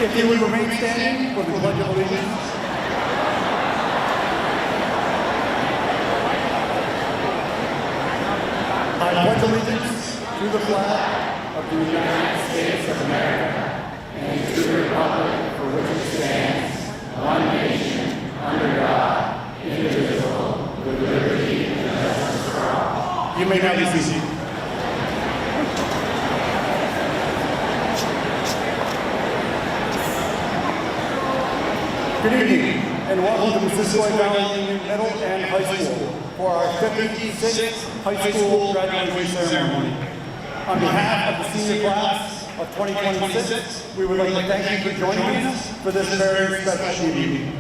If you would remain standing for the Pledge of Allegiance. I pledge allegiance to the flag of the United States of America and to the republic for which it stands, one nation, under God, indivisible, with liberty and justice for all. You may now be seated. Good evening, and welcome to Missisquoi Valley Union Middle and High School for our 56th high school graduation ceremony. On behalf of the senior class of 2026, we would like to thank you for joining us for this very special evening.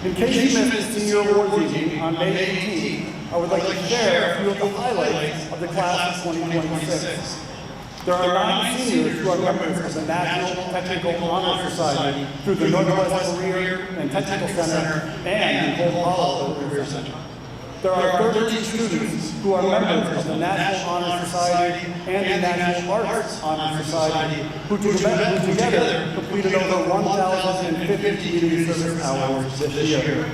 In case you missed the senior awards evening on May 18th, I would like to share a few of the highlights of the class of 2026. There are 9 seniors who are members of the National Technical Honor Society through the Northwest Career and Technical Center and the Cole Hollow Career Center. There are 32 students who are members of the National Honor Society and the National Arts Honor Society who together completed over 1,050 community service hours this year.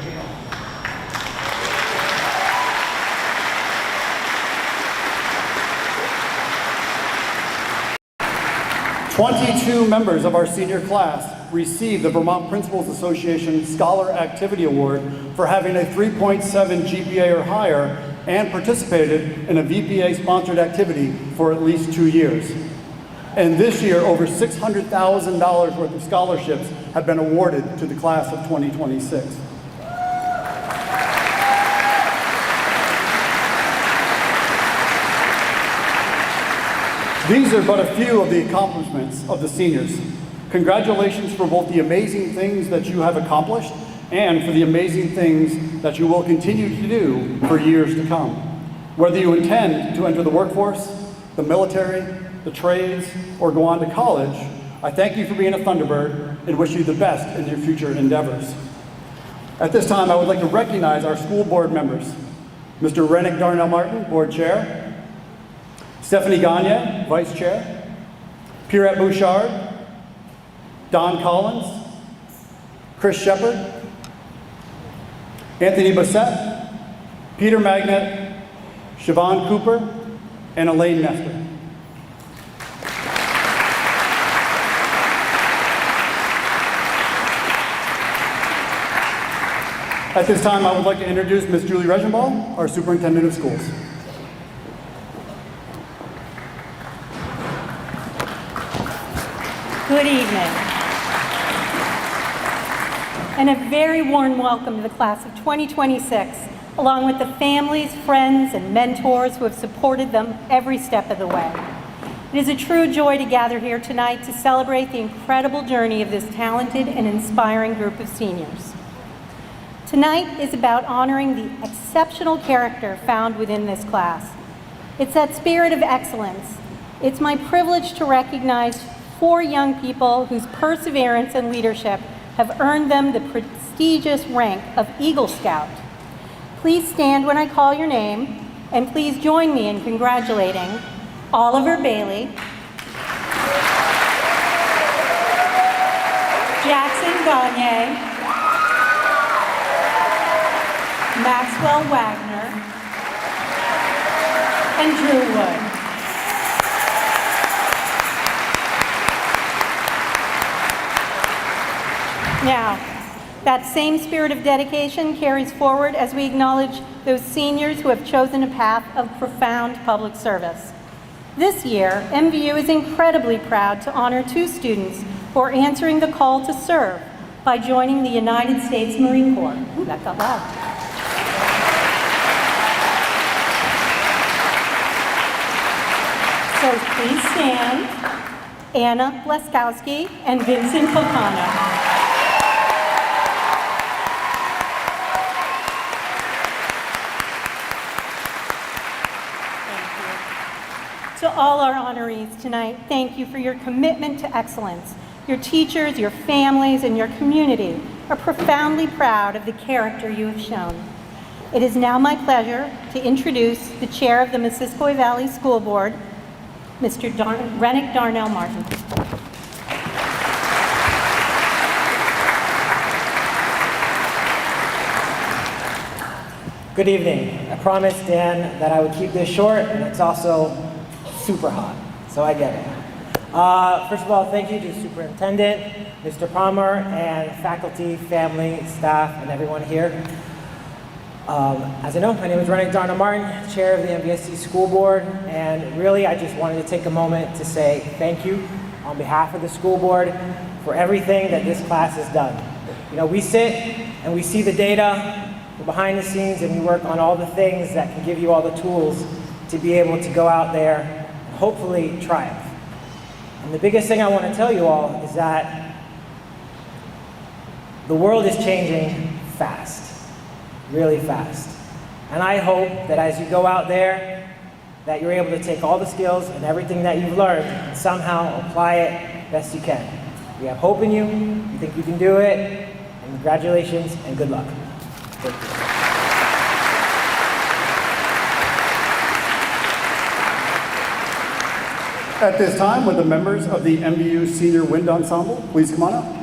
22 members of our senior class received the Vermont Principals Association Scholar Activity Award for having a 3.7 GPA or higher and participated in a VPA-sponsored activity for at least 2 years. And this year, over $600,000 worth of scholarships have been awarded to the class of 2026. These are but a few of the accomplishments of the seniors. Congratulations for both the amazing things that you have accomplished and for the amazing things that you will continue to do for years to come. Whether you intend to enter the workforce, the military, the trades, or go on to college, I thank you for being a Thunderbird and wish you the best in your future endeavors. At this time, I would like to recognize our school board members. Mr. Rennick Darnell Martin, Board Chair. Stephanie Gagne, Vice Chair. Pierrette Bouchard. Don Collins. Chris Shepard. Anthony Bassett. Peter Magnet. Siobhan Cooper. And Elaine Nestor. At this time, I would like to introduce Ms. Julie Regenbaugh, our Superintendent of Schools. Good evening. And a very warm welcome to the class of 2026, along with the families, friends, and mentors who have supported them every step of the way. It is a true joy to gather here tonight to celebrate the incredible journey of this talented and inspiring group of seniors. Tonight is about honoring the exceptional character found within this class. It's that spirit of excellence. It's my privilege to recognize 4 young people whose perseverance and leadership have earned them the prestigious rank of Eagle Scout. Please stand when I call your name, and please join me in congratulating Oliver Bailey, Jackson Gagne, Maxwell Wagner, and Drew Wood. Now, that same spirit of dedication carries forward as we acknowledge those seniors who have chosen a path of profound public service. This year, MVU is incredibly proud to honor 2 students who are answering the call to serve by joining the United States Marine Corps. Ooh, that got loud. So please stand. Anna Bleskowski and Vincent Pocano. To all our honorees tonight, thank you for your commitment to excellence. Your teachers, your families, and your community are profoundly proud of the character you have shown. It is now my pleasure to introduce the chair of the Missisquoi Valley School Board, Mr. Rennick Darnell Martin. Good evening. I promised Dan that I would keep this short, and it's also super hot, so I get it. First of all, thank you to the superintendent, Mr. Palmer, and faculty, family, staff, and everyone here. As I know, my name is Rennick Darnell Martin, chair of the MVSC School Board, and really I just wanted to take a moment to say thank you on behalf of the school board for everything that this class has done. You know, we sit and we see the data from behind the scenes, and we work on all the things that can give you all the tools to be able to go out there and hopefully triumph. And the biggest thing I want to tell you all is that the world is changing fast, really fast. And I hope that as you go out there, that you're able to take all the skills and everything that you've learned and somehow apply it best you can. We have hope in you, we think you can do it, and congratulations and good luck. Thank you. At this time, would the members of the MVU Senior Wind Ensemble please come on up?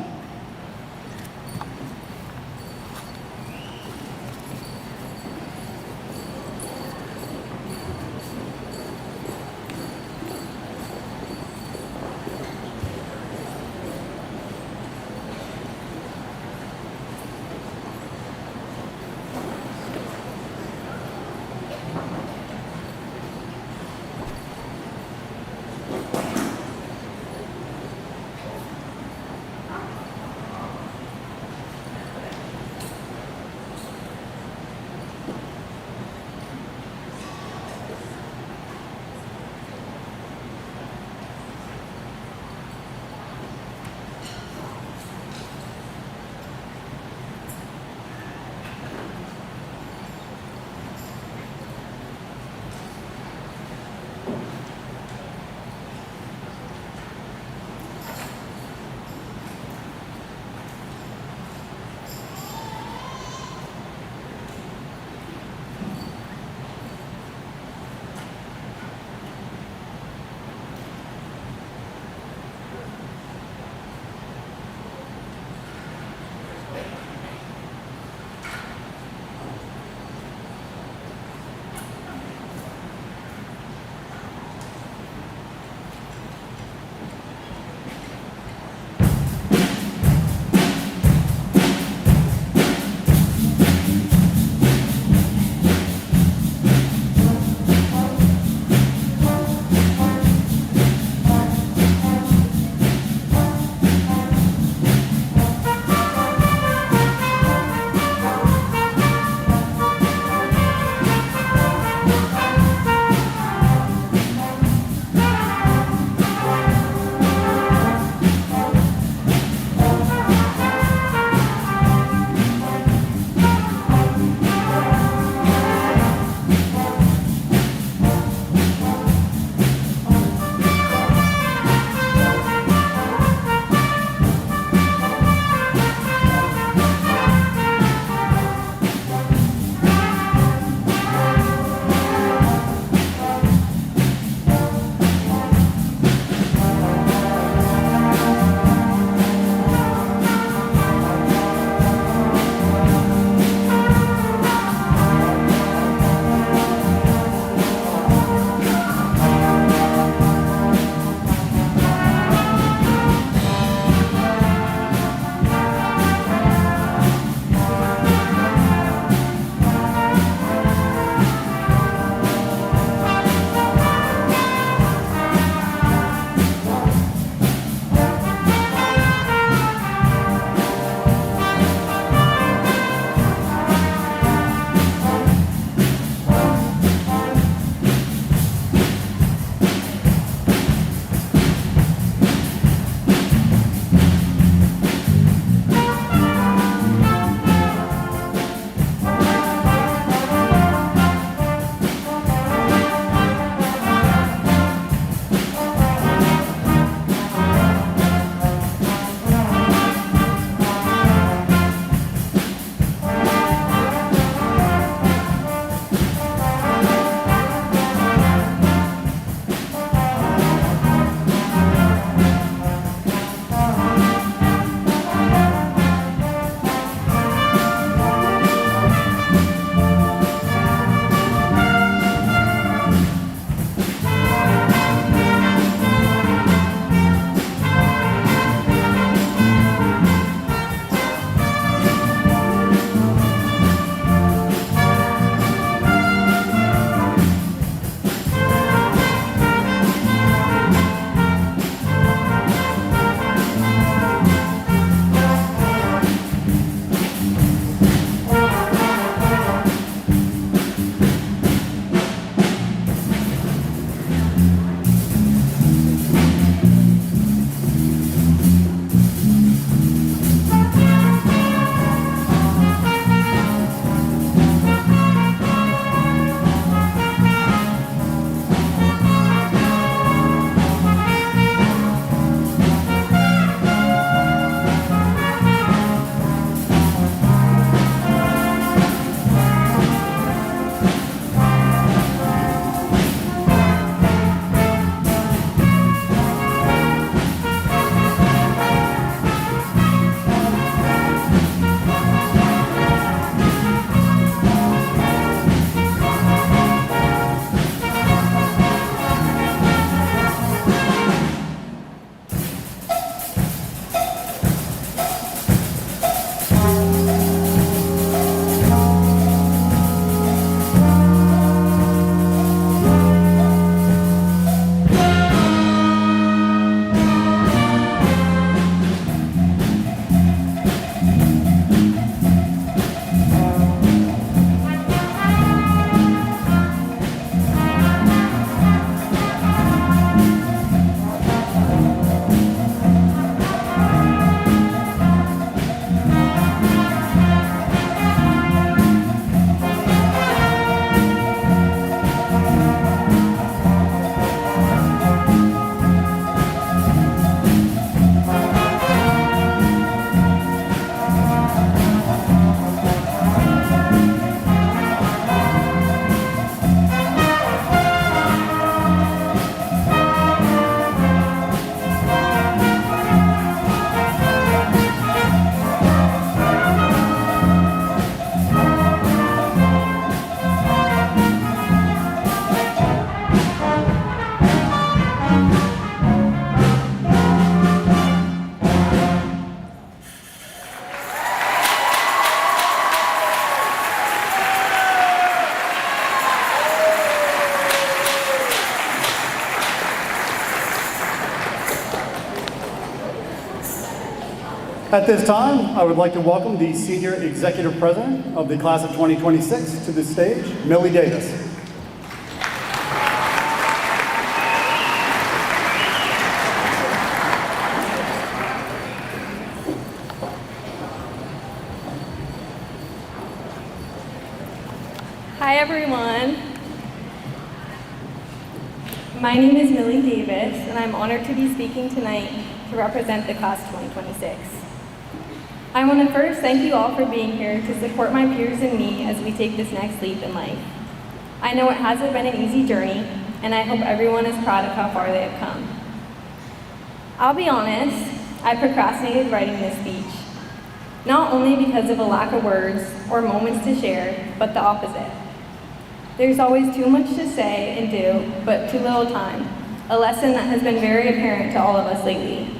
At this time, I would like to welcome the Senior Executive President of the Class of 2026 to the stage, Millie Davis. Hi everyone. My name is Millie Davis, and I'm honored to be speaking tonight to represent the Class 2026. I want to first thank you all for being here to support my peers and me as we take this next leap in life. I know it hasn't been an easy journey, and I hope everyone is proud of how far they have come. I'll be honest, I procrastinated writing this speech, not only because of a lack of words or moments to share, but the opposite. There's always too much to say and do, but too little time, a lesson that has been very apparent to all of us lately.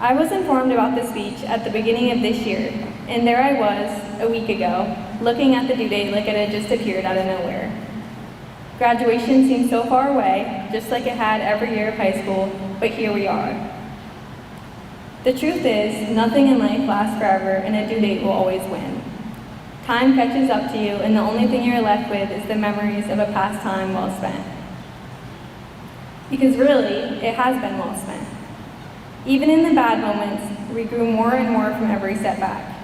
I was informed about this speech at the beginning of this year, and there I was, a week ago, looking at the due date like it had just appeared out of nowhere. Graduation seemed so far away, just like it had every year of high school, but here we are. The truth is, nothing in life lasts forever, and a due date will always win. Time catches up to you, and the only thing you're left with is the memories of a past time well spent. Because really, it has been well spent. Even in the bad moments, we grew more and more from every setback.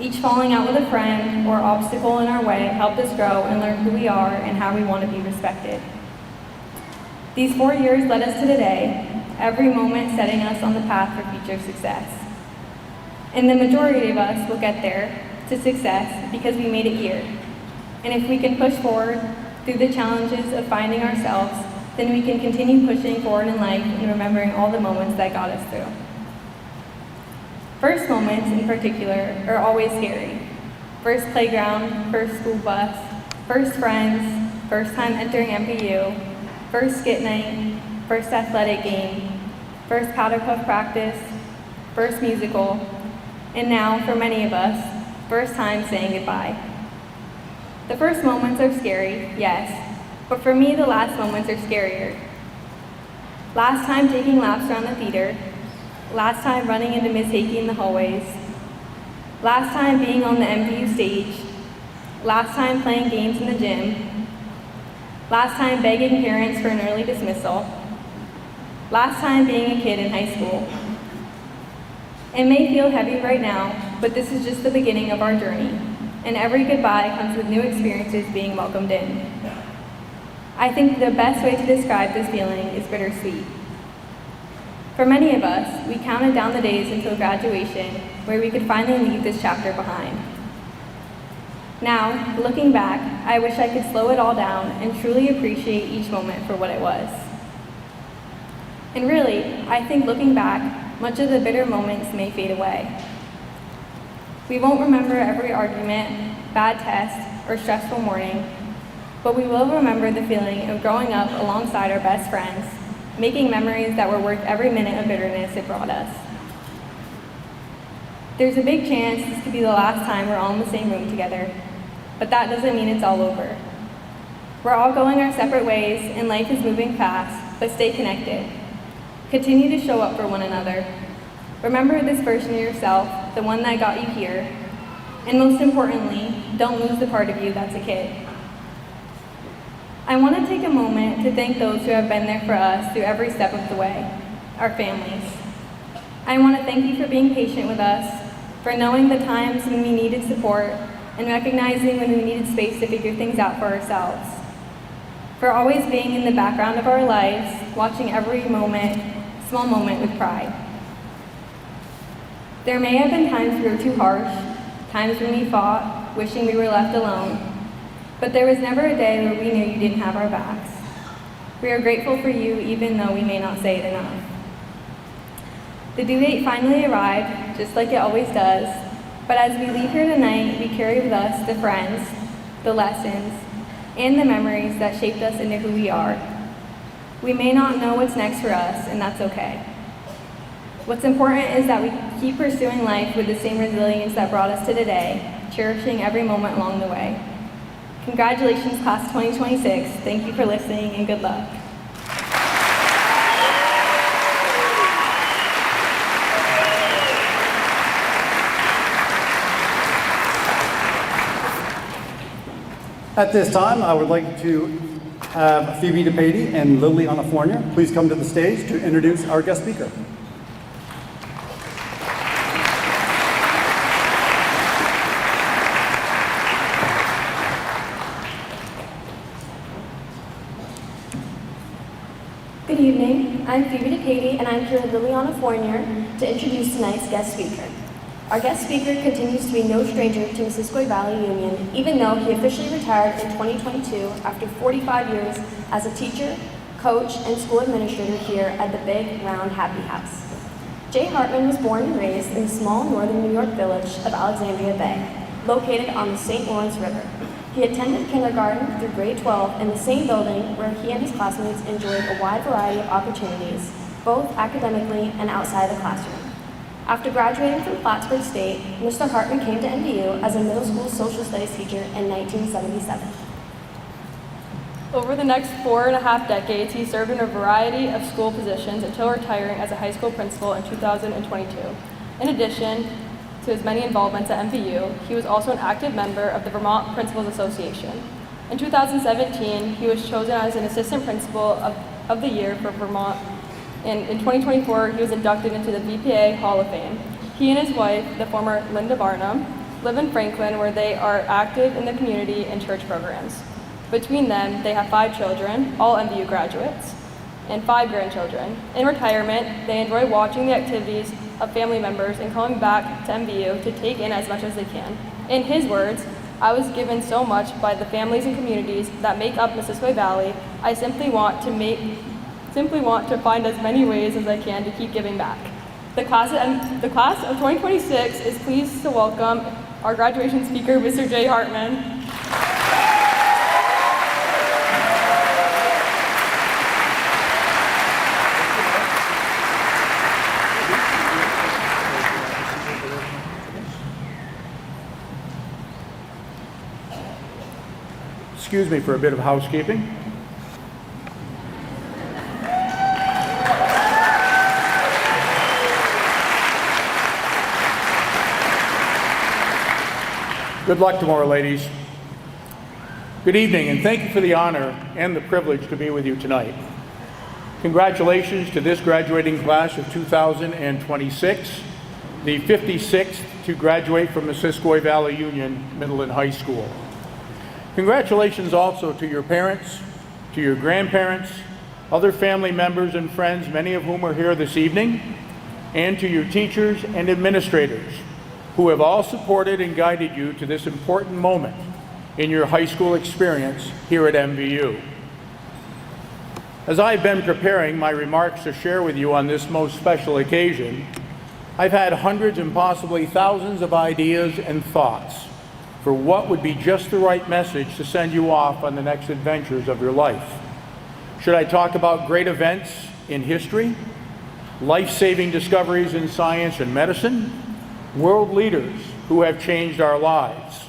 Each falling out with a friend or obstacle in our way helped us grow and learn who we are and how we want to be respected. These 4 years led us to today, every moment setting us on the path for future success. And the majority of us will get there to success because we made it here. And if we can push forward through the challenges of finding ourselves, then we can continue pushing forward in life and remembering all the moments that got us through. First moments in particular are always scary. First playground, first school bus, first friends, first time entering MPU, first skit night, first athletic game, first powder puff practice, first musical, and now, for many of us, first time saying goodbye. The first moments are scary, yes, but for me, the last moments are scarier. Last time taking laps around the theater, last time running into Ms. Hakey in the hallways, last time being on the MPU stage, last time playing games in the gym, last time begging parents for an early dismissal, last time being a kid in high school. It may feel heavy right now, but this is just the beginning of our journey, and every goodbye comes with new experiences being welcomed in. I think the best way to describe this feeling is bittersweet. For many of us, we counted down the days until graduation where we could finally leave this chapter behind. Now, looking back, I wish I could slow it all down and truly appreciate each moment for what it was. And really, I think looking back, much of the bitter moments may fade away. We won't remember every argument, bad test, or stressful morning, but we will remember the feeling of growing up alongside our best friends, making memories that were worth every minute of bitterness it brought us. There's a big chance this could be the last time we're all in the same room together, but that doesn't mean it's all over. We're all going our separate ways, and life is moving fast, but stay connected. Continue to show up for one another. Remember this version of yourself, the one that got you here, and most importantly, don't lose the part of you that's a kid. I want to take a moment to thank those who have been there for us through every step of the way, our families. I want to thank you for being patient with us, for knowing the times when we needed support, and recognizing when we needed space to figure things out for ourselves. For always being in the background of our lives, watching every moment, small moment with pride. There may have been times we were too harsh, times when we fought, wishing we were left alone, but there was never a day where we knew you didn't have our backs. We are grateful for you, even though we may not say it enough. The due date finally arrived, just like it always does, but as we leave here tonight, we carry with us the friends, the lessons, and the memories that shaped us into who we are. We may not know what's next for us, and that's okay. What's important is that we keep pursuing life with the same resilience that brought us to today, cherishing every moment along the way. Congratulations, Class 2026. Thank you for listening, and good luck. At this time, I would like to have Phoebe DePady and Liliana Fournier please come to the stage to introduce our guest speaker. Good evening, I'm Phoebe DePady and I'm here with Liliana Fournier to introduce tonight's guest speaker. Our guest speaker continues to be no stranger to Missisquoi Valley Union, even though he officially retired in 2022 after 45 years as a teacher, coach, and school administrator here at the Big Round Happy House. Jay Hartman was born and raised in the small northern New York village of Alexandria Bay, located on the St. Lawrence River. He attended kindergarten through grade 12 in the same building where he and his classmates enjoyed a wide variety of opportunities, both academically and outside the classroom. After graduating from Plattsburgh State, Mr. Hartman came to NVU as a middle school social studies teacher in 1977. Over the next 4.5 decades, he served in a variety of school positions until retiring as a high school principal in 2022. In addition to his many involvements at MVU, he was also an active member of the Vermont Principals Association. In 2017, he was chosen as an assistant principal of the year for Vermont. And in 2024, he was inducted into the VPA Hall of Fame. He and his wife, the former Linda Barnum, live in Franklin, where they are active in the community and church programs. Between them, they have 5 children, all MVU graduates, and 5 grandchildren. In retirement, they enjoy watching the activities of family members and coming back to MVU to take in as much as they can. In his words, "I was given so much by the families and communities that make up Missisquoi Valley. I simply want to find as many ways as I can to keep giving back." The class of 2026 is pleased to welcome our graduation speaker, Mr. Jay Hartman. Excuse me for a bit of housekeeping. Good luck tomorrow, ladies. Good evening, and thank you for the honor and the privilege to be with you tonight. Congratulations to this graduating class of 2026, the 56th to graduate from Missisquoi Valley Union Middle and High School. Congratulations also to your parents, to your grandparents, other family members and friends, many of whom are here this evening, and to your teachers and administrators who have all supported and guided you to this important moment in your high school experience here at MVU. As I've been preparing my remarks to share with you on this most special occasion, I've had hundreds and possibly thousands of ideas and thoughts for what would be just the right message to send you off on the next adventures of your life. Should I talk about great events in history, life-saving discoveries in science and medicine, world leaders who have changed our lives,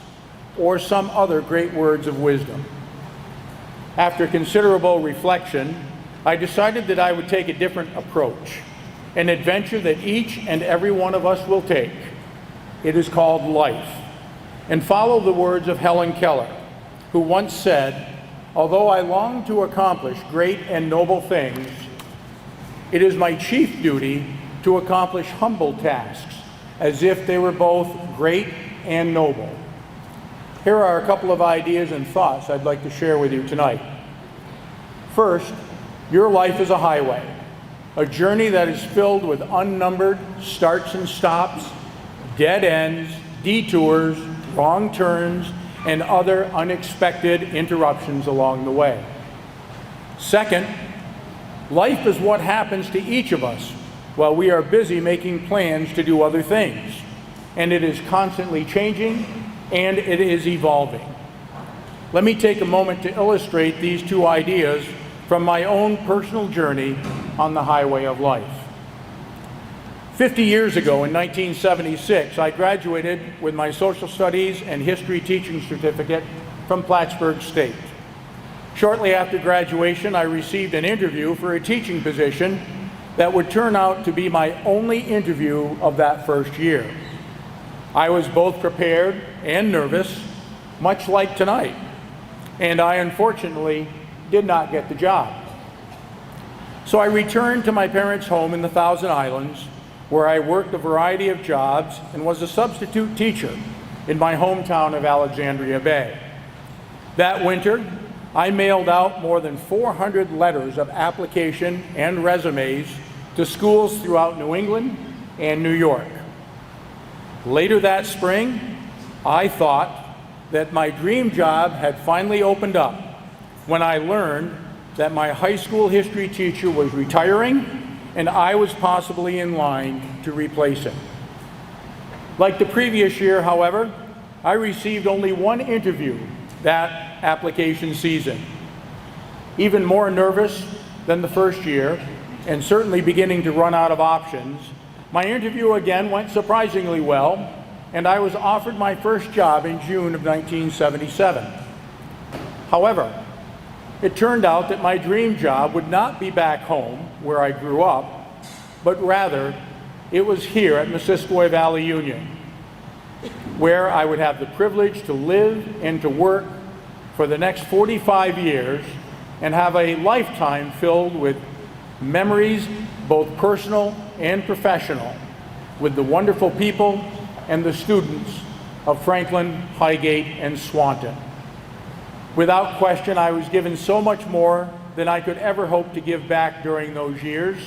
or some other great words of wisdom? After considerable reflection, I decided that I would take a different approach, an adventure that each and every one of us will take. It is called life, and follow the words of Helen Keller, who once said, "Although I long to accomplish great and noble things, it is my chief duty to accomplish humble tasks, as if they were both great and noble." Here are a couple of ideas and thoughts I'd like to share with you tonight. First, your life is a highway, a journey that is filled with unnumbered starts and stops, dead ends, detours, wrong turns, and other unexpected interruptions along the way. Second, life is what happens to each of us while we are busy making plans to do other things, and it is constantly changing and it is evolving. Let me take a moment to illustrate these two ideas from my own personal journey on the highway of life. 50 years ago, in 1976, I graduated with my social studies and history teaching certificate from Plattsburgh State. Shortly after graduation, I received an interview for a teaching position that would turn out to be my only interview of that first year. I was both prepared and nervous, much like tonight. and I unfortunately did not get the job. So I returned to my parents' home in the Thousand Islands, where I worked a variety of jobs and was a substitute teacher in my hometown of Alexandria Bay. That winter, I mailed out more than 400 letters of application and resumes to schools throughout New England and New York. Later that spring, I thought that my dream job had finally opened up when I learned that my high school history teacher was retiring and I was possibly in line to replace him. Like the previous year, however, I received only one interview that application season. Even more nervous than the first year, and certainly beginning to run out of options, my interview again went surprisingly well, and I was offered my first job in June of 1977. However, it turned out that my dream job would not be back home where I grew up, but rather it was here at Missisquoi Valley Union, where I would have the privilege to live and to work for the next 45 years and have a lifetime filled with memories, both personal and professional, with the wonderful people and the students of Franklin, Highgate, and Swanton. Without question, I was given so much more than I could ever hope to give back during those years,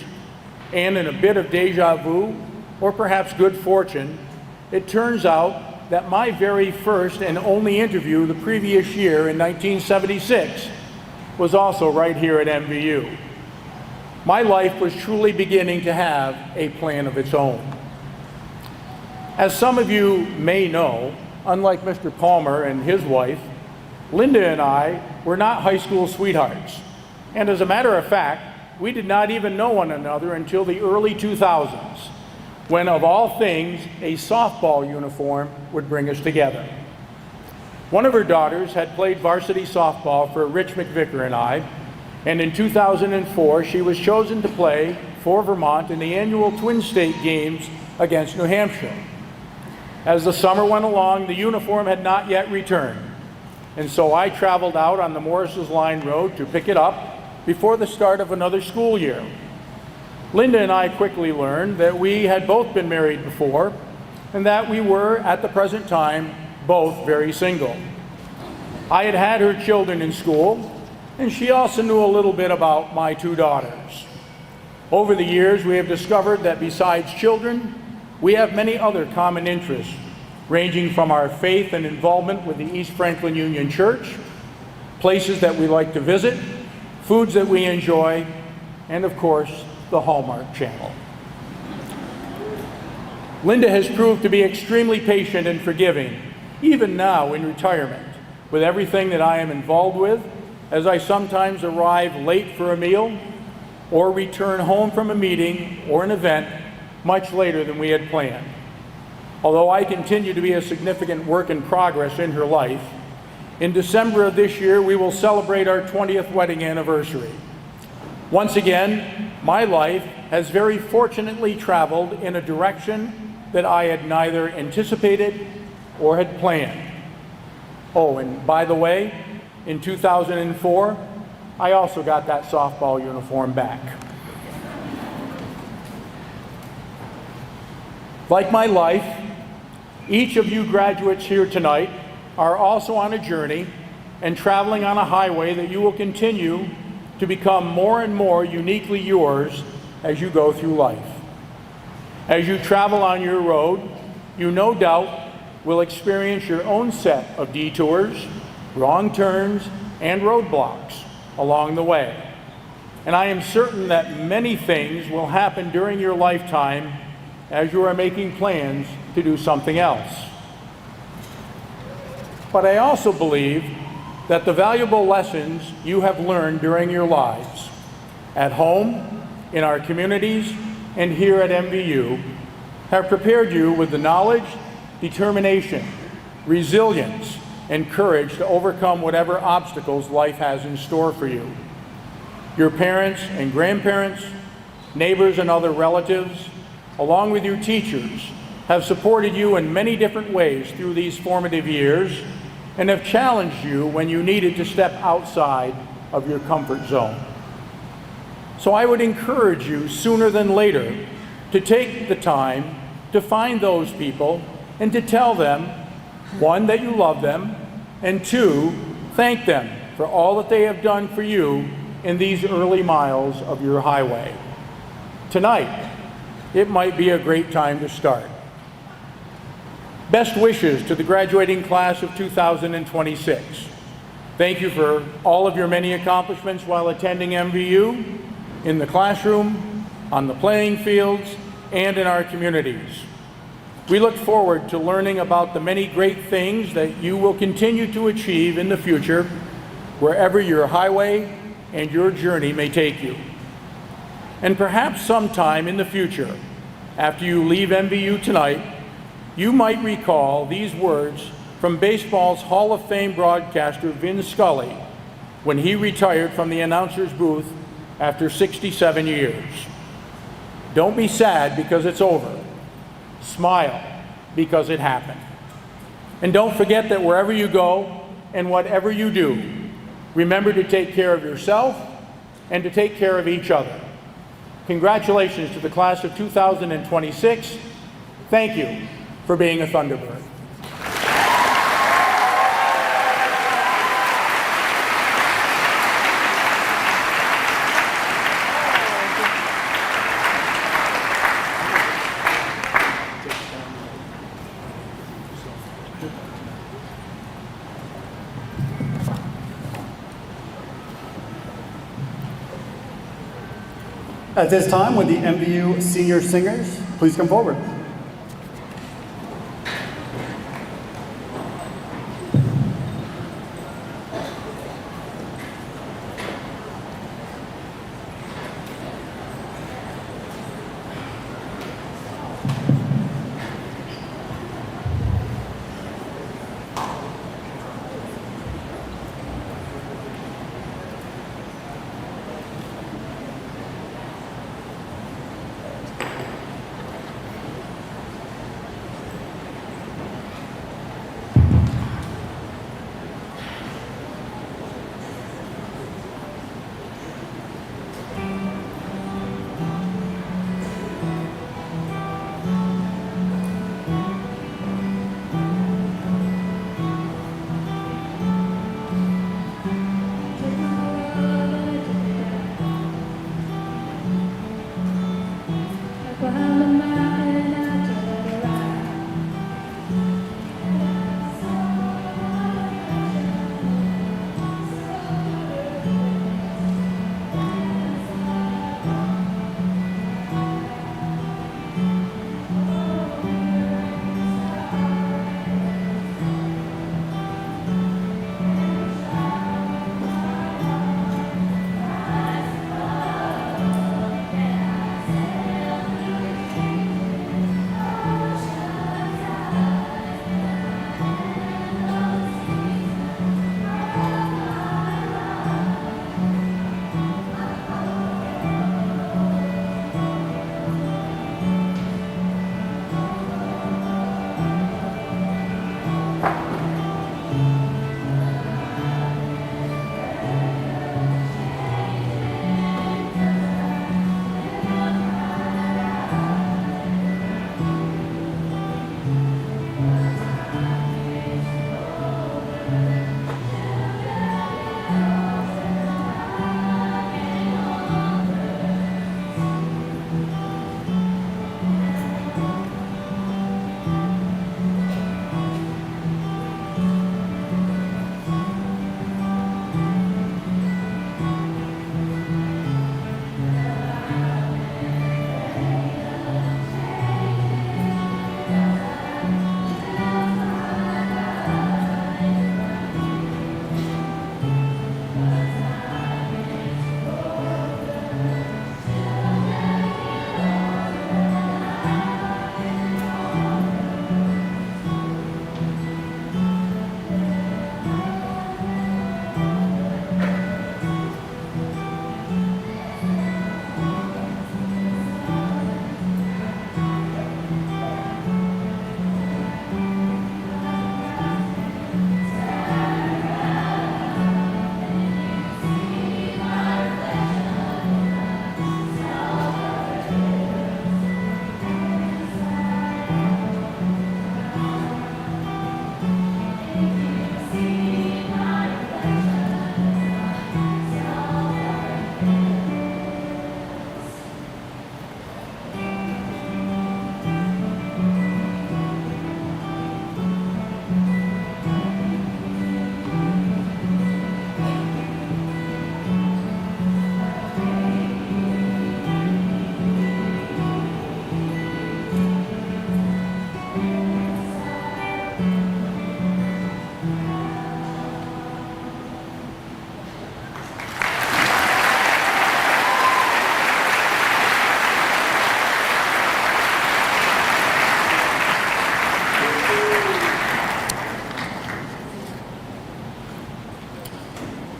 and in a bit of deja vu, or perhaps good fortune, it turns out that my very first and only interview the previous year in 1976 was also right here at MVU. My life was truly beginning to have a plan of its own. As some of you may know, unlike Mr. Palmer and his wife, Linda and I were not high school sweethearts. And as a matter of fact, we did not even know one another until the early 2000s, when of all things, a softball uniform would bring us together. One of her daughters had played varsity softball for Rich McVicker and I, and in 2004, she was chosen to play for Vermont in the annual Twin State Games against New Hampshire. As the summer went along, the uniform had not yet returned, and so I traveled out on the Morris's Line Road to pick it up before the start of another school year. Linda and I quickly learned that we had both been married before, and that we were, at the present time, both very single. I had had her children in school, and she also knew a little bit about my two daughters. Over the years, we have discovered that besides children, we have many other common interests, ranging from our faith and involvement with the East Franklin Union Church, places that we like to visit, foods that we enjoy, and of course, the Hallmark Channel. Linda has proved to be extremely patient and forgiving, even now in retirement, with everything that I am involved with, as I sometimes arrive late for a meal or return home from a meeting or an event much later than we had planned. Although I continue to be a significant work in progress in her life, in December of this year we will celebrate our 20th wedding anniversary. Once again, my life has very fortunately traveled in a direction that I had neither anticipated or had planned. Oh, and by the way, in 2004, I also got that softball uniform back. Like my life, each of you graduates here tonight are also on a journey and traveling on a highway that you will continue to become more and more uniquely yours as you go through life. As you travel on your road, you no doubt will experience your own set of detours, wrong turns, and roadblocks along the way. And I am certain that many things will happen during your lifetime as you are making plans to do something else. But I also believe that the valuable lessons you have learned during your lives, at home, in our communities, and here at MVU, have prepared you with the knowledge, determination, resilience, and courage to overcome whatever obstacles life has in store for you. Your parents and grandparents, neighbors and other relatives, along with your teachers, have supported you in many different ways through these formative years, and have challenged you when you needed to step outside of your comfort zone. So I would encourage you sooner than later to take the time to find those people and to tell them, one, that you love them, and two, thank them for all that they have done for you in these early miles of your highway. Tonight, it might be a great time to start. Best wishes to the graduating class of 2026. Thank you for all of your many accomplishments while attending MVU, in the classroom, on the playing fields, and in our communities. We look forward to learning about the many great things that you will continue to achieve in the future, wherever your highway and your journey may take you. And perhaps sometime in the future, after you leave MVU tonight, you might recall these words from baseball's Hall of Fame broadcaster Vin Scully when he retired from the announcer's booth after 67 years. Don't be sad because it's over. Smile because it happened. And don't forget that wherever you go and whatever you do, remember to take care of yourself and to take care of each other. Congratulations to the class of 2026. Thank you for being a Thunderbird. At this time, would the MVU senior singers please come forward?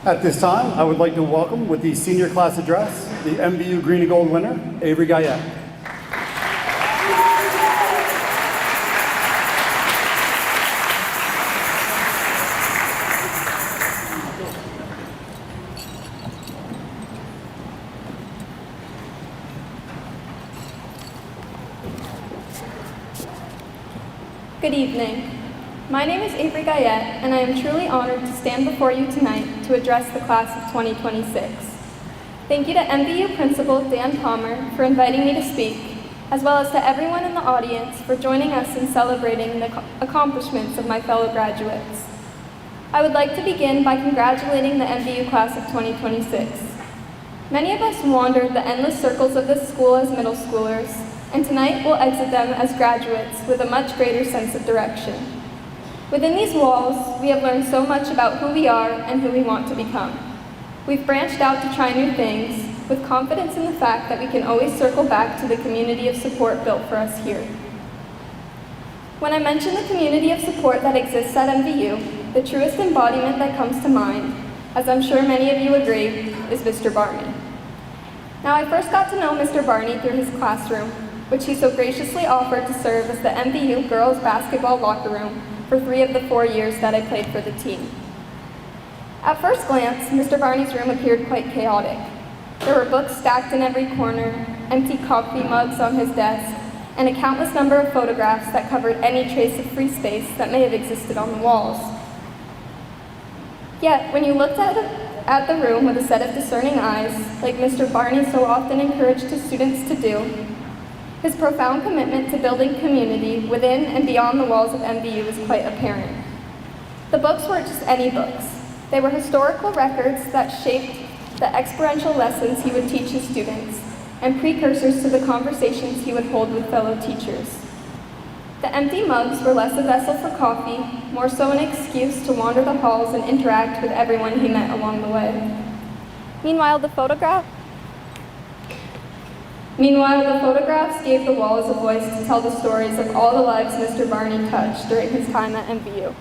At this time, I would like to welcome with the senior class address, the MVU Green and Gold winner, Avery Guyette. Good evening. My name is Avery Guyette, and I am truly honored to stand before you tonight to address the class of 2026. Thank you to MVU Principal Dan Palmer for inviting me to speak, as well as to everyone in the audience for joining us in celebrating the accomplishments of my fellow graduates. I would like to begin by congratulating the MVU class of 2026. Many of us wandered the endless circles of this school as middle schoolers, and tonight we'll exit them as graduates with a much greater sense of direction. Within these walls, we have learned so much about who we are and who we want to become. We've branched out to try new things, with confidence in the fact that we can always circle back to the community of support built for us here. When I mention the community of support that exists at MVU, the truest embodiment that comes to mind, as I'm sure many of you agree, is Mr. Barney. Now, I first got to know Mr. Barney through his classroom, which he so graciously offered to serve as the MVU girls basketball locker room for 3 of the 4 years that I played for the team. At first glance, Mr. Barney's room appeared quite chaotic. There were books stacked in every corner, empty coffee mugs on his desk, and a countless number of photographs that covered any trace of free space that may have existed on the walls. Yet, when you looked at the room with a set of discerning eyes, like Mr. Barney so often encouraged his students to do, his profound commitment to building community within and beyond the walls of MVU is quite apparent. The books weren't just any books. They were historical records that shaped the experiential lessons he would teach his students and precursors to the conversations he would hold with fellow teachers. The empty mugs were less a vessel for coffee, more so an excuse to wander the halls and interact with everyone he met along the way. Meanwhile, the photographs gave the walls a voice to tell the stories of all the lives Mr. Barney touched during his time at MVU.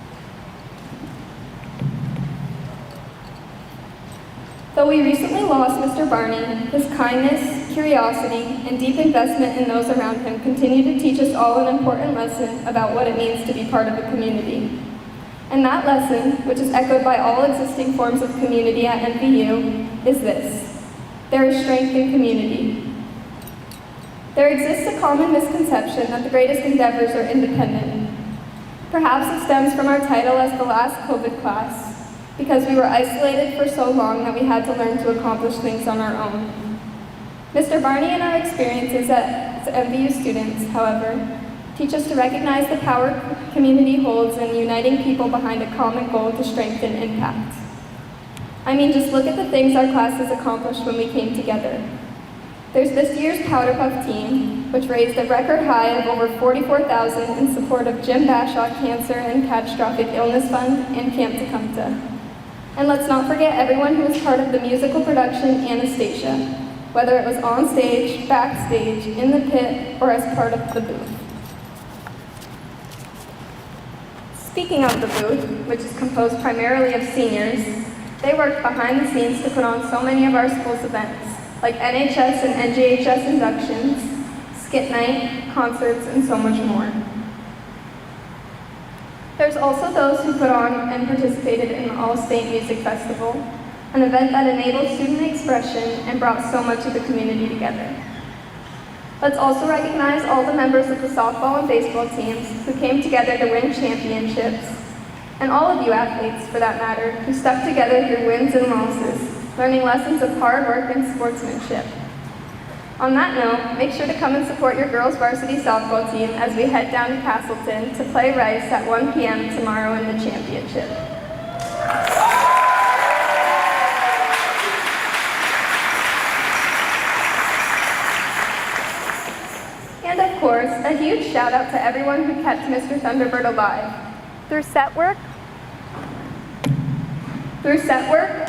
Though we recently lost Mr. Barney, his kindness, curiosity, and deep investment in those around him continue to teach us all an important lesson about what it means to be part of a community. And that lesson, which is echoed by all existing forms of community at MVU, is this: there is strength in community. There exists a common misconception that the greatest endeavors are independent. Perhaps it stems from our title as the last COVID class, because we were isolated for so long that we had to learn to accomplish things on our own. Mr. Barney and our experiences as MVU students, however, teach us to recognize the power community holds in uniting people behind a common goal to strengthen impact. I mean, just look at the things our classes accomplished when we came together. There's this year's Powder Puff team, which raised a record high of over $44,000 in support of Jim Bashaw Cancer and Catastrophic Illness Fund and Camp Tecumseh. And let's not forget everyone who was part of the musical production Anastasia, whether it was on stage, backstage, in the pit, or as part of the booth. Speaking of the booth, which is composed primarily of seniors, they worked behind the scenes to put on so many of our school's events, like NHS and NJHS inductions, skit night, concerts, and so much more. There's also those who put on and participated in the All-State Music Festival, an event that enabled student expression and brought so much of the community together. Let's also recognize all the members of the softball and baseball teams who came together to win championships, and all of you athletes, for that matter, who stuck together through wins and losses, learning lessons of hard work and sportsmanship. On that note, make sure to come and support your girls varsity softball team as we head down to Castleton to play Rice at 1 p.m. tomorrow in the championship. And of course, a huge shout out to everyone who kept Mr. Thunderbird alive. Through set work,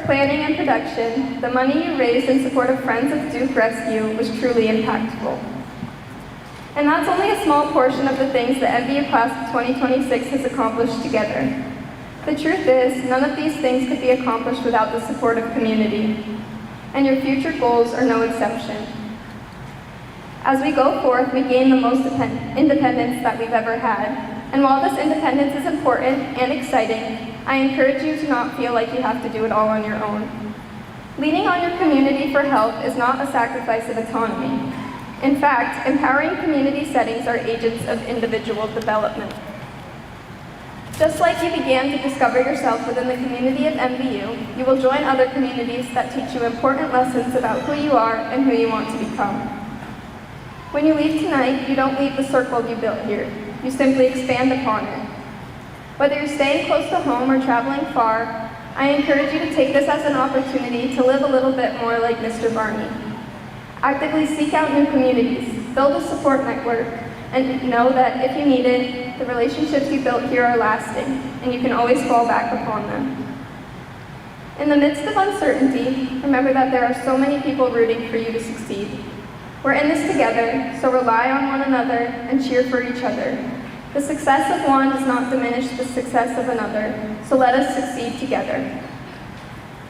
planning, and production, the money you raised in support of Friends of Duke Rescue was truly impactful. And that's only a small portion of the things the MVU Class of 2026 has accomplished together. The truth is, none of these things could be accomplished without the support of community, and your future goals are no exception. As we go forth, we gain the most independence that we've ever had. And while this independence is important and exciting, I encourage you to not feel like you have to do it all on your own. Leaning on your community for help is not a sacrifice of autonomy. In fact, empowering community settings are agents of individual development. Just like you began to discover yourself within the community of MVU, you will join other communities that teach you important lessons about who you are and who you want to become. When you leave tonight, you don't leave the circle you built here. You simply expand upon it. Whether you're staying close to home or traveling far, I encourage you to take this as an opportunity to live a little bit more like Mr. Barney. Actively seek out new communities, build a support network, and know that if you need it, the relationships you built here are lasting, and you can always fall back upon them. In the midst of uncertainty, remember that there are so many people rooting for you to succeed. We're in this together, so rely on one another and cheer for each other. The success of one does not diminish the success of another, so let us succeed together.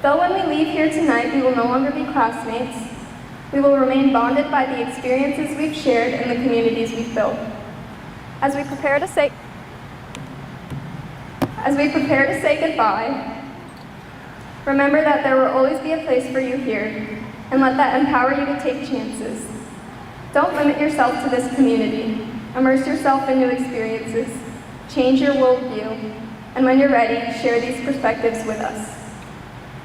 Though when we leave here tonight, we will no longer be classmates, we will remain bonded by the experiences we've shared and the communities we've built. As we prepare to say goodbye, remember that there will always be a place for you here, and let that empower you to take chances. Don't limit yourself to this community. Immerse yourself in new experiences. Change your worldview. And when you're ready, share these perspectives with us.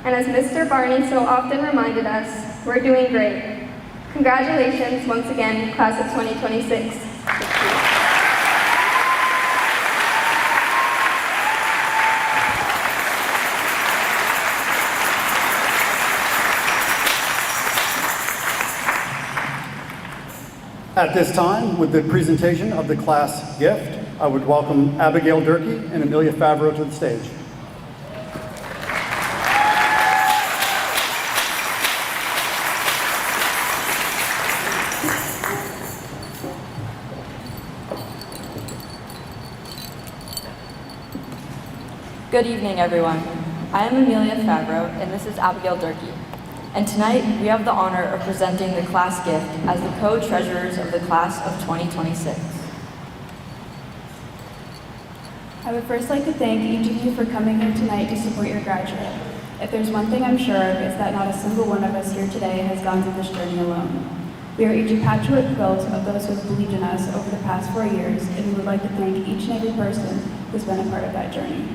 And as Mr. Barney so often reminded us, we're doing great. Congratulations once again, class of 2026. At this time, with the presentation of the class gift, I would welcome Abigail Durkee and Amelia Favreau to the stage. Good evening, everyone. I am Amelia Favreau, and this is Abigail Durkee. And tonight, we have the honor of presenting the class gift as the co-treasurers of the class of 2026. I would first like to thank each of you for coming here tonight to support your graduate. If there's one thing I'm sure of, it's that not a single one of us here today has gone through this journey alone. We are each a patchwork quilt of those who have believed in us over the past 4 years, and we would like to thank each and every person who's been a part of that journey.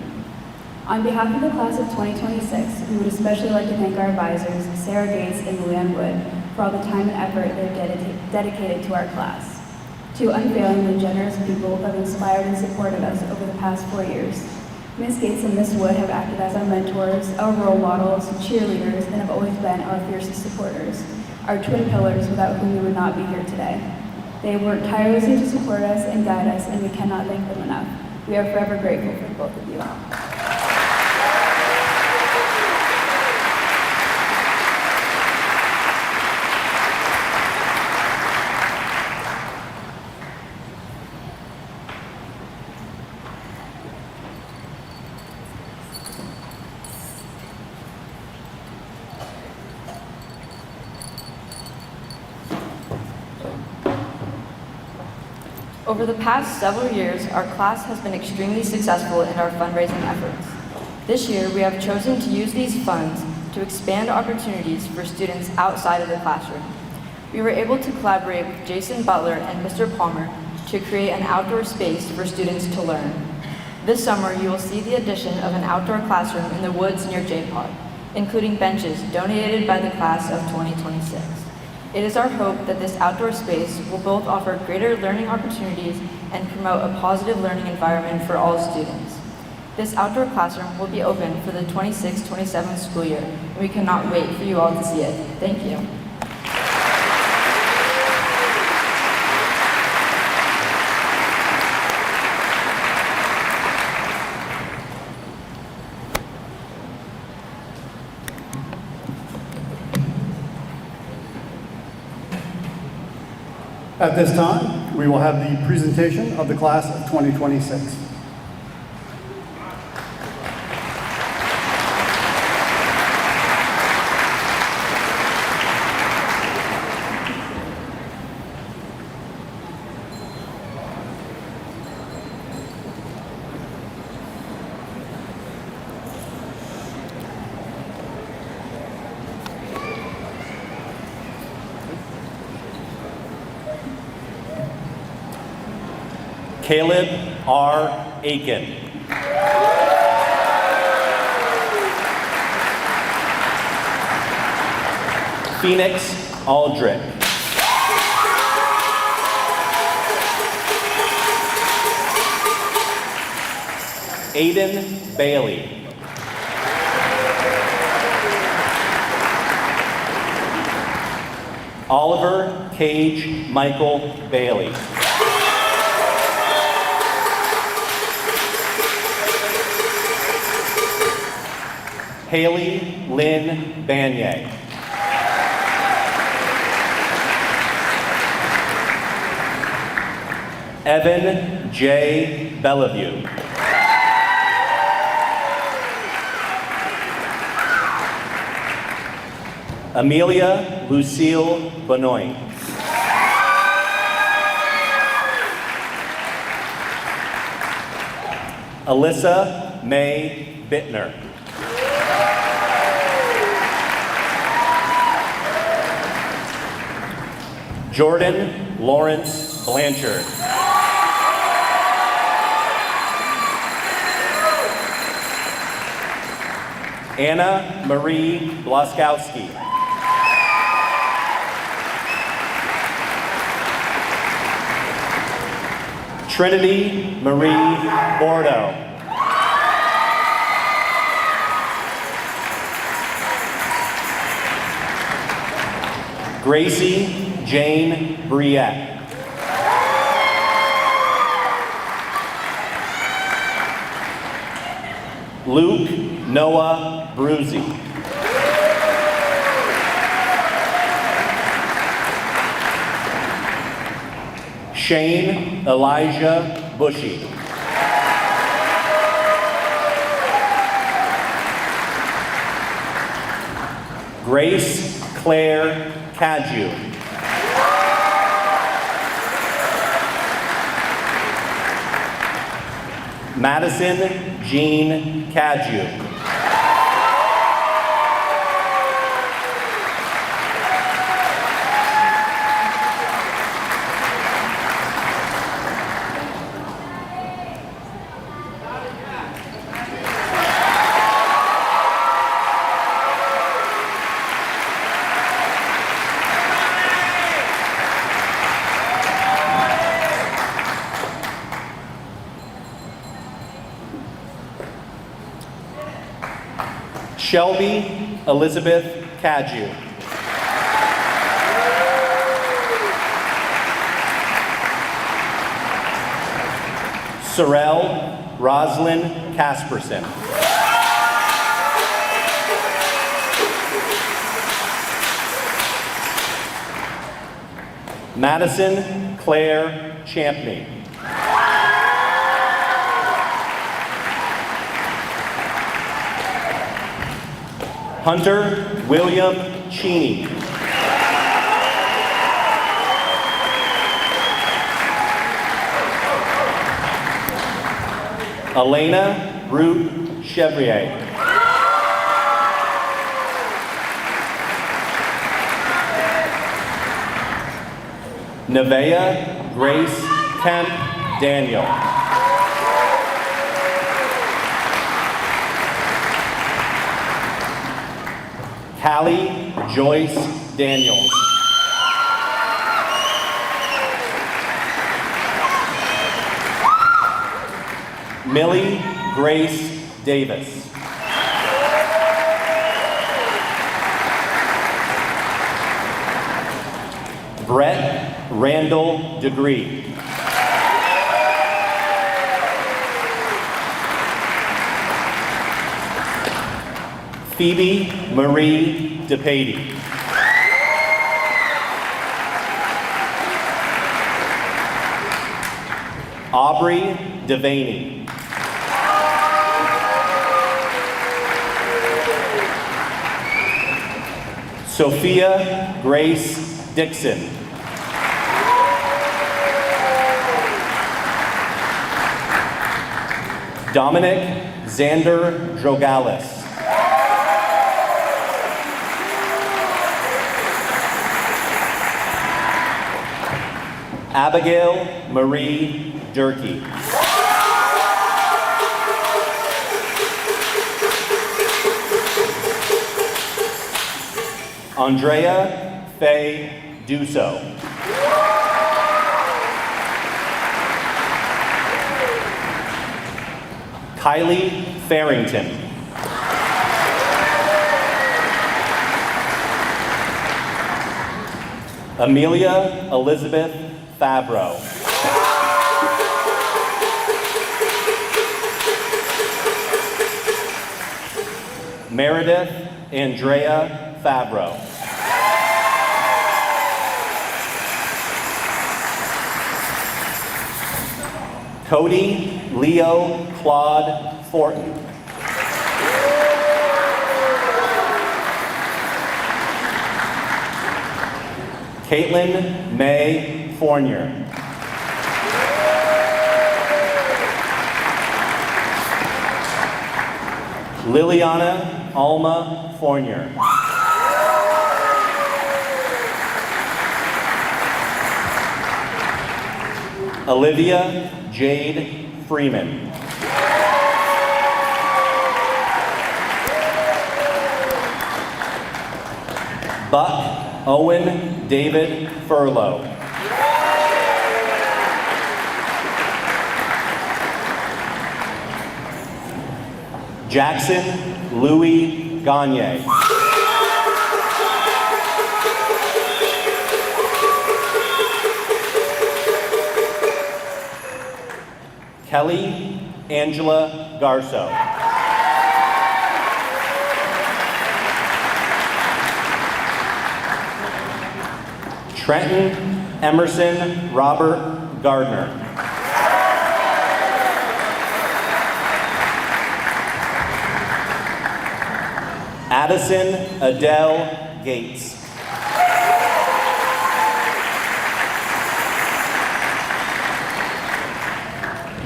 On behalf of the class of 2026, we would especially like to thank our advisors, Sarah Gates and Luann Wood, for all the time and effort they've dedicated to our class. Two unfailingly generous people who have inspired and supported us over the past 4 years. Ms. Gates and Ms. Wood have acted as our mentors, our role models, cheerleaders, and have always been our fiercest supporters, our twin pillars without whom we would not be here today. They have worked tirelessly to support us and guide us, and we cannot thank them enough. We are forever grateful for both of you. Over the past several years, our class has been extremely successful in our fundraising efforts. This year, we have chosen to use these funds to expand opportunities for students outside of the classroom. We were able to collaborate with Jason Butler and Mr. Palmer to create an outdoor space for students to learn. This summer, you will see the addition of an outdoor classroom in the woods near J-Pod, including benches donated by the class of 2026. It is our hope that this outdoor space will both offer greater learning opportunities and promote a positive learning environment for all students. This outdoor classroom will be open for the 26-27 school year, and we cannot wait for you all to see it. Thank you. At this time, we will have the presentation of the class of 2026. Caleb R. Aiken. Phoenix Aldrich. Aiden Bailey. Oliver Cage Michael Bailey. Haley Lynn Banyay. Evan J. Bellevue. Amelia Lucille Benoit. Alyssa May Bittner. Jordan Lawrence Blanchard. Anna Marie Blaskowski. Trinity Marie Bordeaux. Gracie Jane Briette. Luke Noah Bruzy. Shane Elijah Bushy. Grace Claire Cadieu. Madison Jean Cadieu. Shelby Elizabeth Cadieu. Sorrel Roslyn Casperson. Madison Claire Champney. Hunter William Cheney. Elena Ruth Chevrier. Nevaeh Grace Kemp Daniel. Callie Joyce Daniels. Millie Grace Davis. Brett Randall Degree. Phoebe Marie DePady. Aubrey Devaney. Sophia Grace Dixon. Dominic Xander Drogalis. Abigail Marie Durkee. Andrea Faye Duso. Kylie Farrington. Amelia Elizabeth Fabro. Meredith Andrea Fabro. Cody Leo Claude Fortin. Caitlin May Fournier. Liliana Alma Fournier. Olivia Jade Freeman. Buck Owen David Furlow. Jackson Louis Gagne. Kelly Angela Garso. Trenton Emerson Robert Gardner. Addison Adele Gates.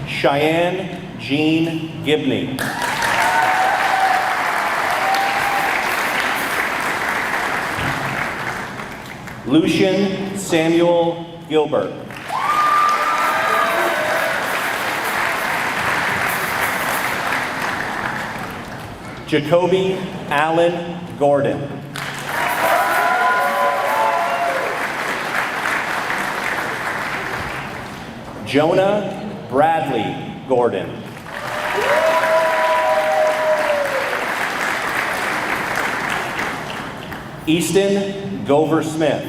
Cheyenne Jean Gibney. Lucian Samuel Gilbert. Jacoby Allen Gordon. Jonah Bradley Gordon. Easton Gover Smith.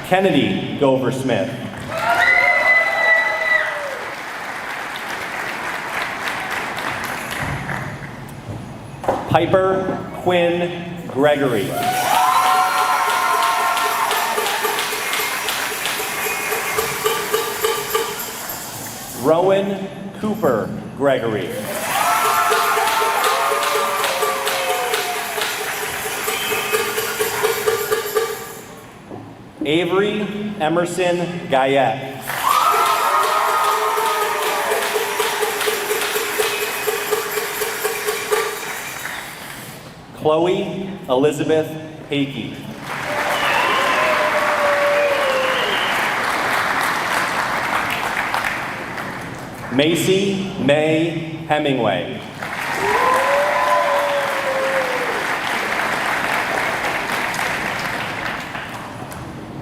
Kennedy Gover Smith. Piper Quinn Gregory. Rowan Cooper Gregory. Avery Emerson Guyette. Chloe Elizabeth Hakey. Macy May Hemingway.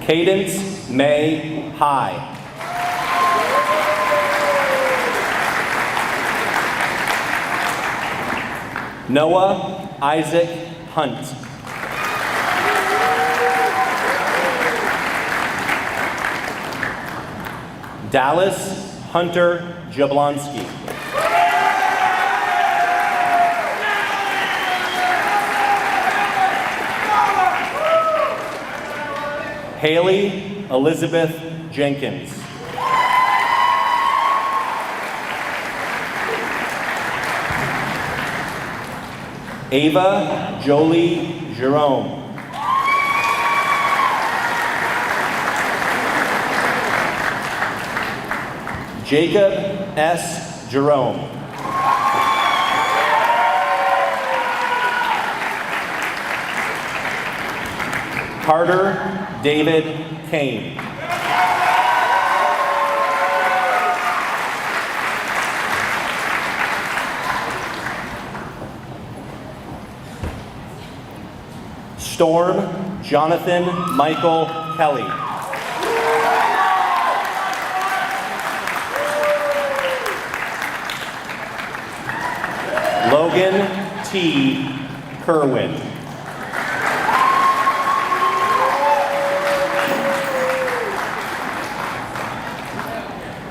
Cadence May High. Noah Isaac Hunt. Dallas Hunter Jablonski. Haley Elizabeth Jenkins. Ava Jolie Jerome. Jacob S. Jerome. Carter David Kane. Storm Jonathan Michael Kelly. Logan T. Kerwin.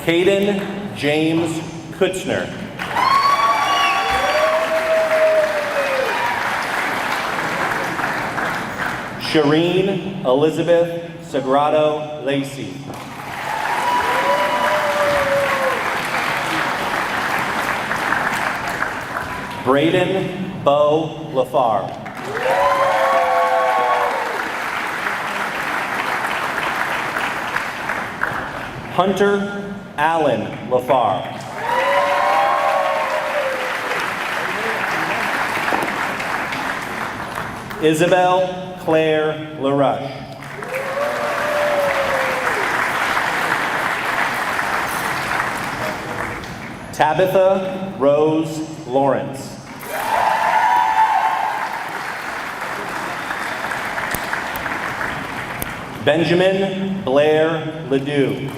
Caden James Kutzner. Shireen Elizabeth Sagrado Lacey. Braden Bo Lafar. Hunter Allen Lafar. Isabel Claire LaRush. Tabitha Rose Lawrence. Benjamin Blair Ledoux.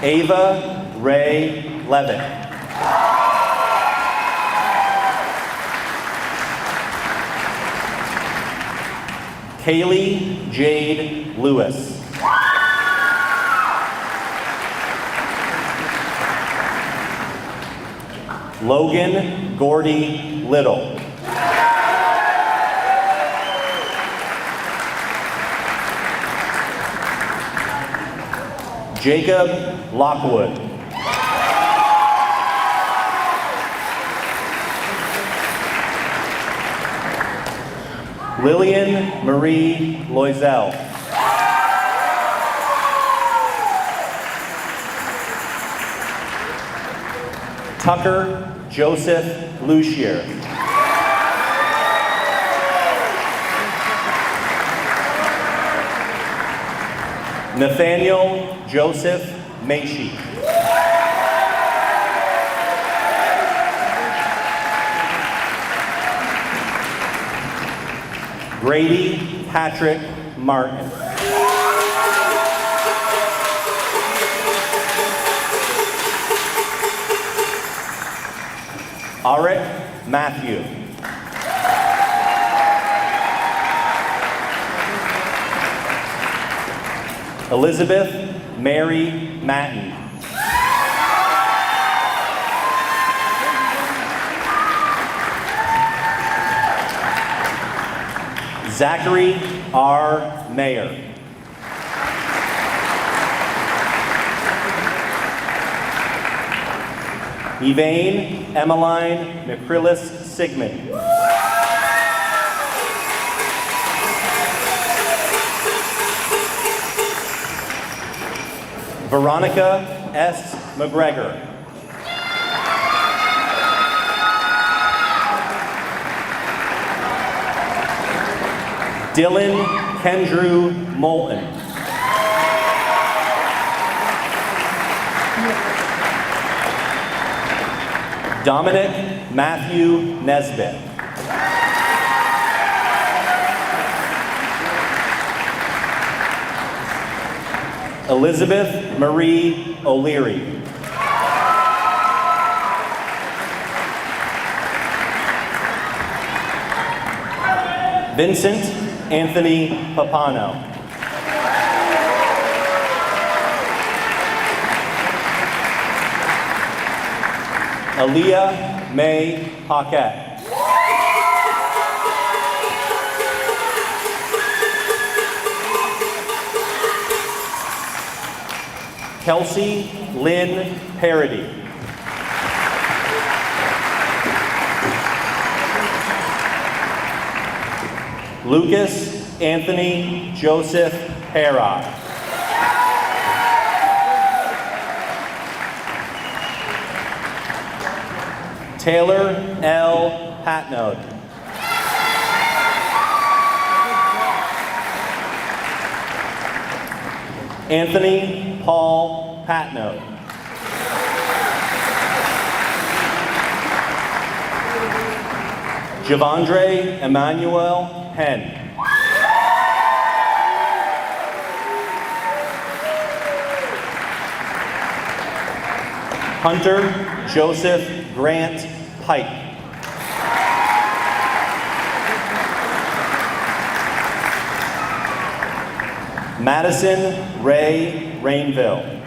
Ava Ray Levin. Kaylee Jade Lewis. Logan Gordy Little. Jacob Lockwood. Lillian Marie Loisel. Tucker Joseph Lucier. Nathaniel Joseph Maishi. Grady Patrick Martin. Arik Matthew. Elizabeth Mary Matten. Zachary R. Mayer. Evane Emmeline McCrillis Sigmund. Veronica S. McGregor. Dylan Kendrew Moulton. Dominic Matthew Nesbitt. Elizabeth Marie O'Leary. Vincent Anthony Papano. Aaliyah May Paquette. Kelsey Lynn Parody. Lucas Anthony Joseph Herod. Taylor L. Patnode. Anthony Paul Patnode. Javondre Emmanuel Henn. Hunter Joseph Grant Pike. Madison Ray Rainville.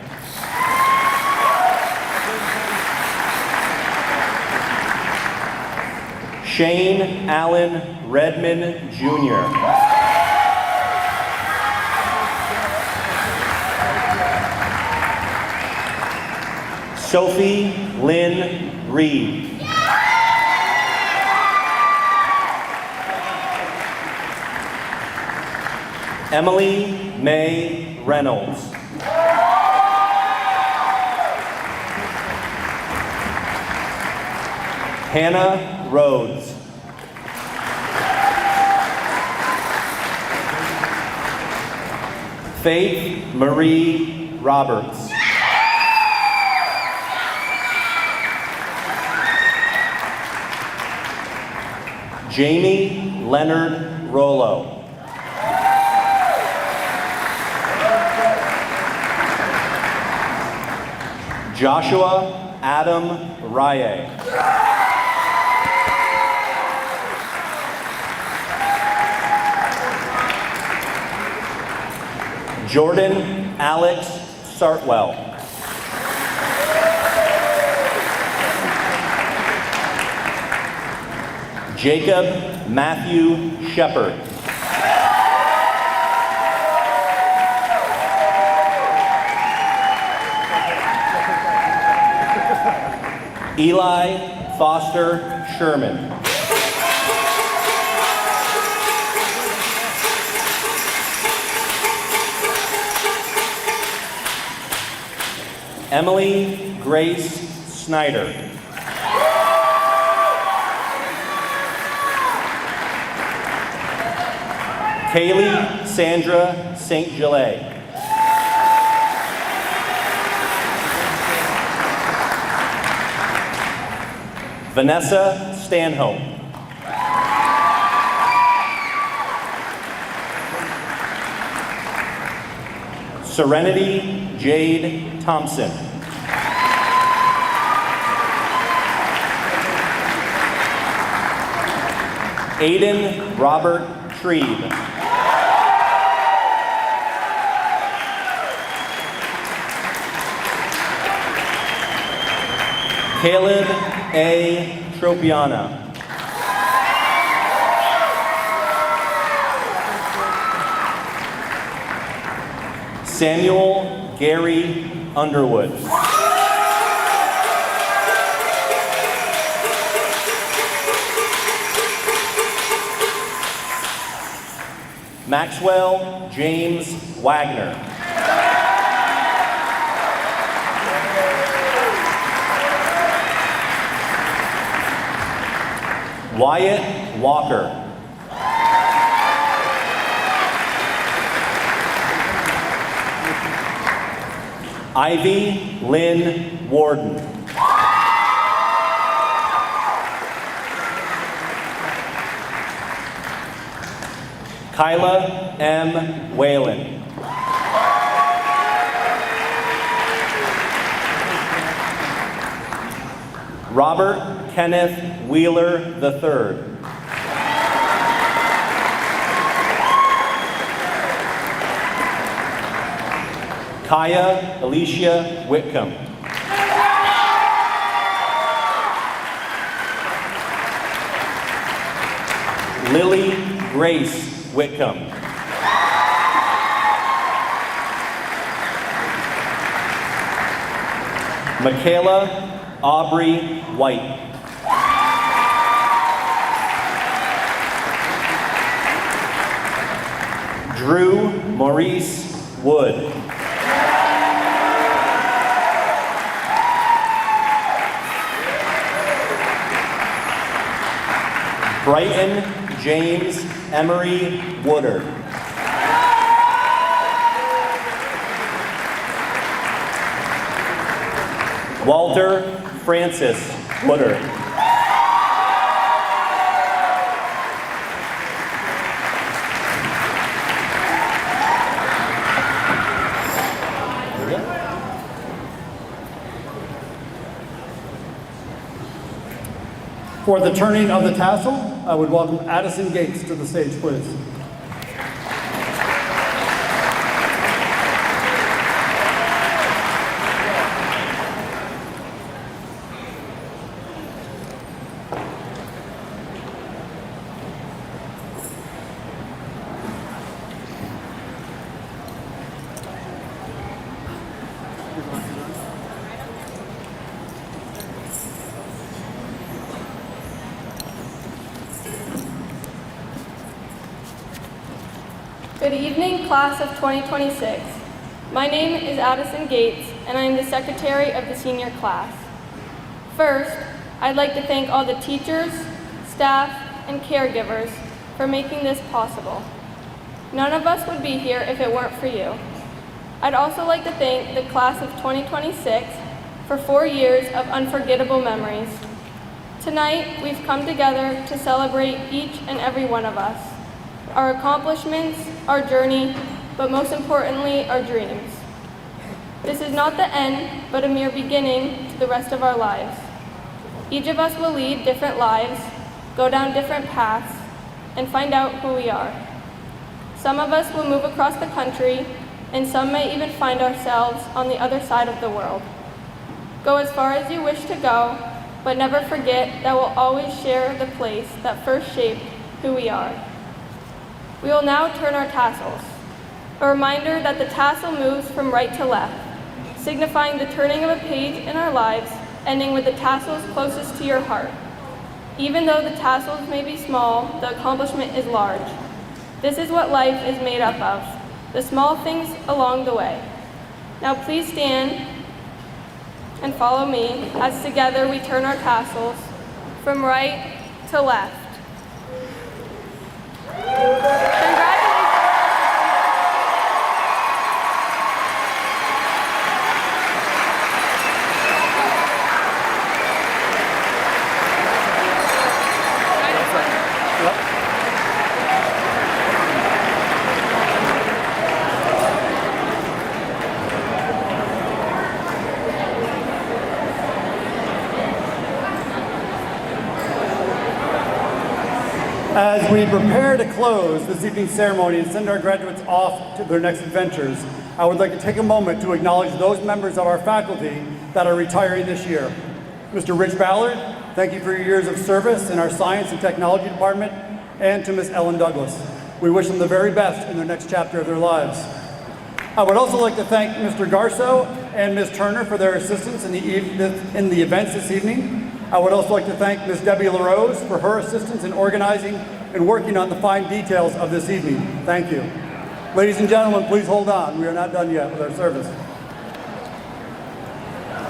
Shane Allen Redmond Jr. Sophie Lynn Reed. Emily May Reynolds. Hannah Rhodes. Faith Marie Roberts. Jamie Leonard Rollo. Joshua Adam Rye. Jordan Alex Sartwell. Jacob Matthew Shepard. Eli Foster Sherman. Emily Grace Snyder. Kaylee Sandra St. Gillet. Vanessa Stanhope. Serenity Jade Thompson. Aiden Robert Trebe. Caleb A. Tropiana. Samuel Gary Underwood. Maxwell James Wagner. Wyatt Walker. Ivy Lynn Warden. Kyla M. Whalen. Robert Kenneth Wheeler III. Kaya Alicia Whitcomb. Lily Grace Whitcomb. Michaela Aubrey White. Drew Maurice Wood. Brighton James Emery Woodard. Walter Francis Woodard. For the turning of the tassel, I would welcome Addison Gates to the stage, please. Good evening, class of 2026. My name is Addison Gates, and I am the secretary of the senior class. First, I'd like to thank all the teachers, staff, and caregivers for making this possible. None of us would be here if it weren't for you. I'd also like to thank the class of 2026 for 4 years of unforgettable memories. Tonight, we've come together to celebrate each and every one of us, our accomplishments, our journey, but most importantly, our dreams. This is not the end, but a mere beginning to the rest of our lives. Each of us will lead different lives, go down different paths, and find out who we are. Some of us will move across the country, and some may even find ourselves on the other side of the world. Go as far as you wish to go, but never forget that we'll always share the place that first shaped who we are. We will now turn our tassels. A reminder that the tassel moves from right to left, signifying the turning of a page in our lives, ending with the tassels closest to your heart. Even though the tassels may be small, the accomplishment is large. This is what life is made up of, the small things along the way. Now please stand and follow me as together we turn our tassels from right to left. As we prepare to close this evening's ceremony and send our graduates off to their next adventures, I would like to take a moment to acknowledge those members of our faculty that are retiring this year. Mr. Rich Ballard, thank you for your years of service in our Science and Technology Department, and to Ms. Ellen Douglas. We wish them the very best in their next chapter of their lives. I would also like to thank Mr. Garso and Ms. Turner for their assistance in the events this evening. I would also like to thank Ms. Debbie LaRose for her assistance in organizing and working on the fine details of this evening. Thank you. Ladies and gentlemen, please hold on. We are not done yet with our service.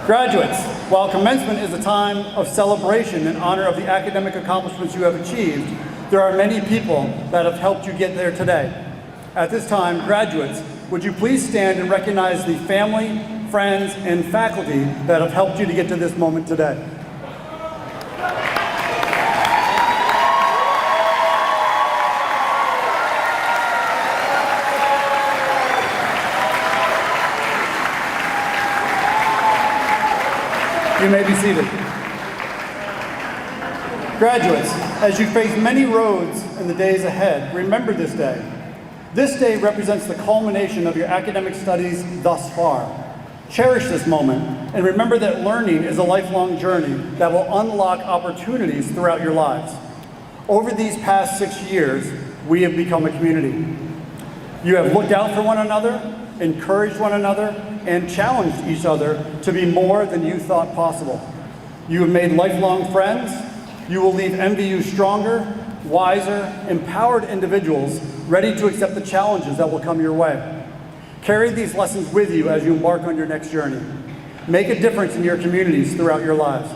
Graduates, while commencement is a time of celebration in honor of the academic accomplishments you have achieved, there are many people that have helped you get there today. At this time, graduates, would you please stand and recognize the family, friends, and faculty that have helped you to get to this moment today. You may be seated. Graduates, as you face many roads in the days ahead, remember this day. This day represents the culmination of your academic studies thus far. Cherish this moment and remember that learning is a lifelong journey that will unlock opportunities throughout your lives. Over these past 6 years, we have become a community. You have looked out for one another, encouraged one another, and challenged each other to be more than you thought possible. You have made lifelong friends. You will leave MVU stronger, wiser, empowered individuals ready to accept the challenges that will come your way. Carry these lessons with you as you embark on your next journey. Make a difference in your communities throughout your lives.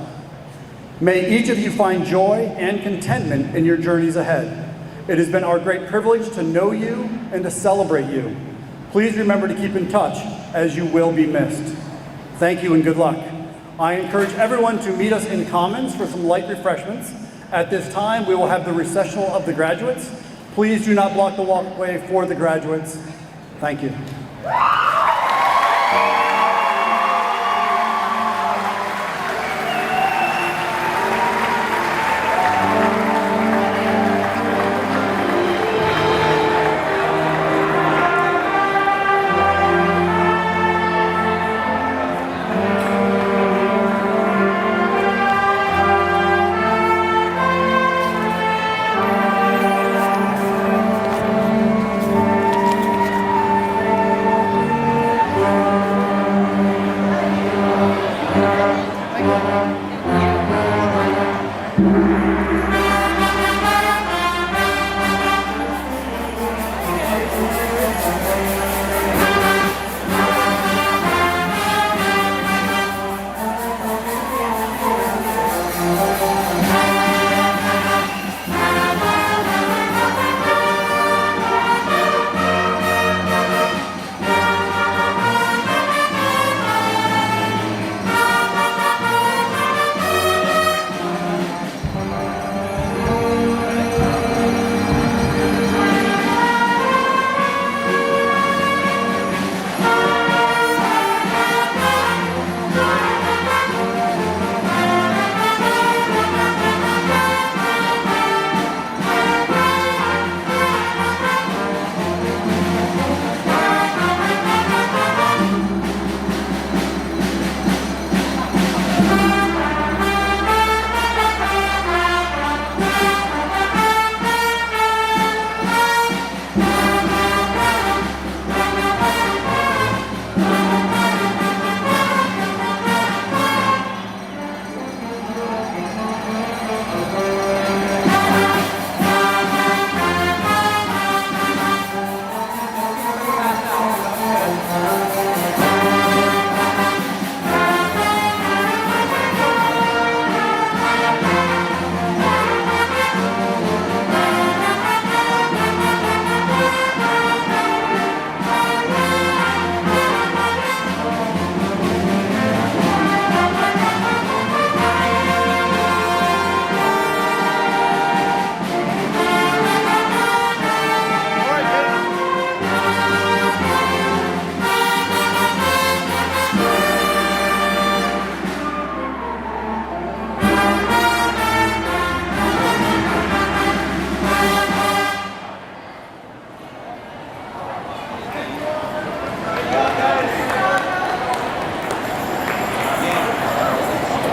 May each of you find joy and contentment in your journeys ahead. It has been our great privilege to know you and to celebrate you. Please remember to keep in touch, as you will be missed. Thank you and good luck. I encourage everyone to meet us in Commons for some light refreshments. At this time, we will have the recessional of the graduates. Please do not block the walkway for the graduates. Thank you.